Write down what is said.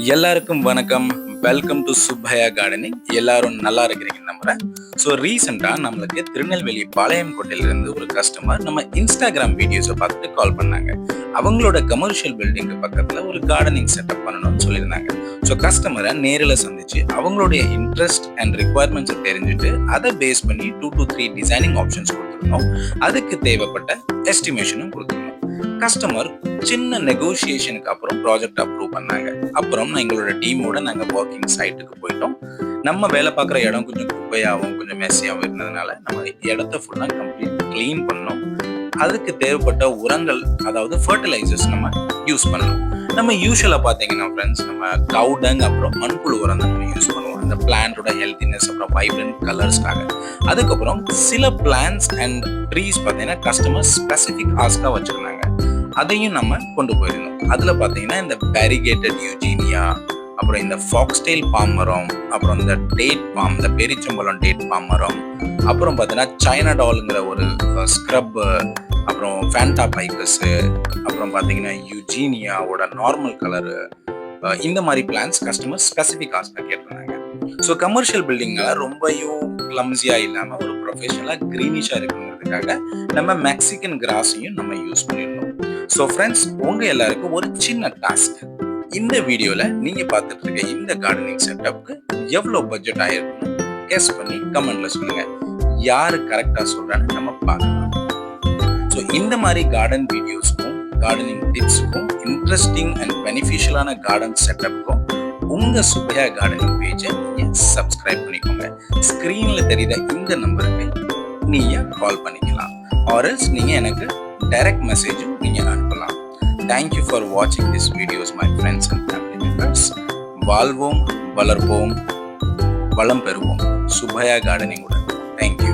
எல்லாருக்கும் வணக்கம். Welcome to Subbaiah gardening. எல்லாரும் நல்லா இருக்கிறீங்க நம்புறேன். ஸோ ரீசெண்டாக நம்மளுக்கு திருநெல்வேலி பாளையங்கோட்டையிலிருந்து ஒரு கஸ்டமர் நம்ம இன்ஸ்டாகிராம் வீடியோஸை பார்த்துட்டு கால் பண்ணாங்க. அவங்களோட கமர்ஷியல் பில்டிங்க்கு பக்கத்தில் ஒரு கார்டனிங் செட்டப் பண்ணணும்னு சொல்லியிருந்தாங்க. ஸோ கஸ்டமரை நேரில் சந்திச்சு அவங்களுடைய இன்ட்ரெஸ்ட் அண்ட் ரிக்குவயர்மெண்ட்ஸை தெரிஞ்சுட்டு அதை பேஸ் பண்ணி 2 to 3 டிசைனிங் ஆப்ஷன்ஸ் கொடுத்துருந்தோம். அதுக்கு தேவைப்பட்ட எஸ்டிமேஷனும் கொடுத்துருந்தோம். கஸ்டமர் சின்ன நெகோசியேஷனுக்கு அப்புறம் ப்ராஜெக்ட் அப்ரூவ் பண்ணாங்க. அப்புறம் எங்களோட டீமோட நாங்கள் ஒர்க்கிங் சைட்டுக்கு போயிட்டோம். நம்ம வேலை பார்க்குற இடம் கொஞ்சம் குப்பையாகவும் கொஞ்சம் மெஸ்ஸியாகவும் இருந்ததுனால நம்ம இடத்த ஃபுல்லாக கம்ப்ளீட் க்ளீன் பண்ணோம். அதுக்கு தேவைப்பட்ட உரங்கள், அதாவது ஃபர்டிலைசர்ஸ் நம்ம யூஸ் பண்ணணும். நம்ம யூஸ்வலாக பார்த்தீங்கன்னா ஃப்ரெண்ட்ஸ், நம்ம கவுடங் அப்புறம் மண்புழு உரம் தான் நம்ம யூஸ் பண்ணுவோம், அந்த பிளான்ட்டோட ஹெல்த்தினஸ் அப்புறம் வைப்ரண்ட் கலர்ஸ்க்காக. அதுக்கப்புறம் சில பிளான்ஸ் அண்ட் ட்ரீஸ் பார்த்தீங்கன்னா கஸ்டமர் ஸ்பெசிஃபிக் ஆஸ்காக வச்சுருந்தாங்க. அதையும் நம்ம கொண்டு போயிருந்தோம். அதில் பார்த்தீங்கன்னா இந்த பேரிகேட்டட் யூஜீனியா, அப்புறம் இந்த ஃபாக்ஸ்டெயில் பாம் மரம், அப்புறம் இந்த டேட் பாம், இந்த பெரிச்சம்பழம் டேட் பாம் மரம், அப்புறம் பார்த்தீங்கன்னா சைனா டாலுங்கிற ஒரு ஸ்க்ரப், அப்புறம் ஃபேண்டா பைக்கஸு, அப்புறம் பார்த்தீங்கன்னா யூஜீனியாவோட நார்மல் கலரு, இந்த மாதிரி பிளான்ஸ் கஸ்டமர் ஸ்பெசிஃபிக் ஆஸ்காக கேட்டிருந்தாங்க. ஸோ கமர்ஷியல் பில்டிங்னால ரொம்பவும் கிளம்ஸியாக இல்லாமல் ஒரு ப்ரொஃபஷனலாக க்ரீனிஷாக இருக்குங்கிறதுக்காக நம்ம மெக்சிகன் கிராஸையும் நம்ம யூஸ் பண்ணியிருந்தோம். ஸோ ஃப்ரெண்ட்ஸ், உங்கள் எல்லாருக்கும் ஒரு சின்ன டாஸ்க். இந்த வீடியோவில் நீங்கள் பார்த்துட்டு இருக்க இந்த கார்டனிங் செட்டப்க்கு எவ்வளோ பட்ஜெட் ஆயிருக்குன்னு கெஸ் பண்ணி கமெண்ட்ல சொல்லுங்க. யாரு கரெக்டாக சொல்கிறான்னு நம்ம பார்க்கலாம். ஸோ இந்த மாதிரி கார்டன் வீடியோஸ்க்கும் கார்டனிங் டிப்ஸுக்கும் இன்ட்ரெஸ்டிங் அண்ட் பெனிஃபிஷியலான கார்டன் செட்டப்புக்கும் உங்க சுப்பையா கார்டனிங் பேஜை சப்ஸ்கிரைப் பண்ணிக்கோங்க. ஸ்கிரீன்ல தெரியுற இந்த நம்பருக்கு நீங்க கால் பண்ணிக்கலாம். ஆர்எல்ஸ் நீங்க எனக்கு டைரக்ட் மெசேஜும் நீங்க அனுப்பலாம். தேங்க்யூ ஃபார் வாட்சிங் this videos my friends and family members. வாழ்வோம், வளர்ப்போம், வளம் பெறுவோம் சுப்பையா கார்டனிங் உடன். தேங்க்யூ.